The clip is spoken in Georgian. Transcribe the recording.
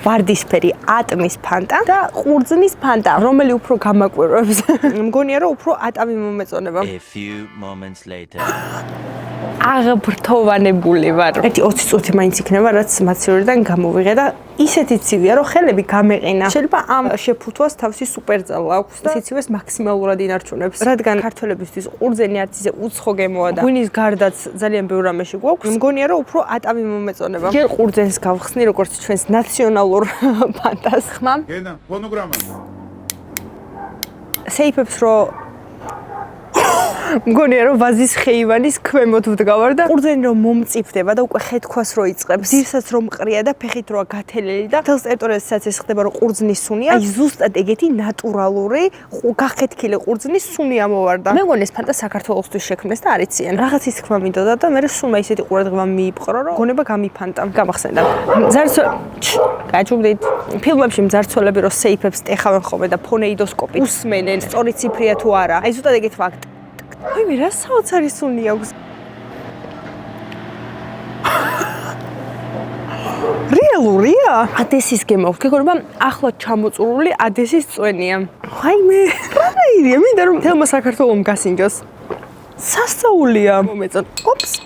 ვარდისფერი ატმის ფანტა და ყურძნის ფანტა, რომელი უფრო გამაკვირვებს. მგონია რომ უფრო ატამი მომეწონება. A few moments later. აღბრთოვანებული ვარ. ერთი 20 წუთი მაინც იქნება, რაც მაცივერიდან გამოვიღე და ისეთი ცივია, რომ ხელები გამეყინა. შეიძლება ამ შეფუთვას თავისი სუპერძალა აქვს და სიცივეს მაქსიმალურად ინარჩუნებს. რადგან ქართველებისთვის ყურძენი არც ისე უცხო გემოა და ღვინის გარდაც ძალიან ბევრ რამეში გვაქვს. მგონია რომ უფრო ატამი მომეწონება. ჯერ ყურძენს გავხსნი როგორც ჩვენს ნაციონალურ ფანტას. ხმამ? გენა, ფონოგრამა. სეიფებს რო მგონია რომ ვაზის ხეივანის ქვემოთ ვდგავარ და ყურძენი რომ მომწიფდება და უკვე ხეთქვას რო იწყებს, ძირსაც რომ მყრია და ფეხით როა გათელელი და თელს ტერიტორიასაც ეს ხდება რომ ყურძნის სუნია, აი ზუსტად ეგეთი ნატურალური გახეთქილი ყურძნის სუნი ამოვარდა. მე მგონი ეს ფანტა საქართველოსთვის შექმნეს და არ იციან. რაღაცის თქმა მინდოდა და მე სულმა ისეთი ყურადღება მიიპყრო რომ გონება გამიფანტა. გამახსენდა. გაჩუმდით. ფილმებში მძარცველები რო სეიფებს ტეხავენ ხოლმე და ფონეიდოსკოპით უსმენენ, სწორი ციფრია თუ არა. აი ზუსტად ეგეთ ფაქტ. აი მე რა საოცარი სუნი აქვს. რეალურია? ადესის გემო. გეგონება ახლა ჩამოწურული ადესის წვენია. აი მე რა ირია, მინდა რომ თელმა საქართველომ გასინჯოს. სასწაულია. მომეწონ. ოპს.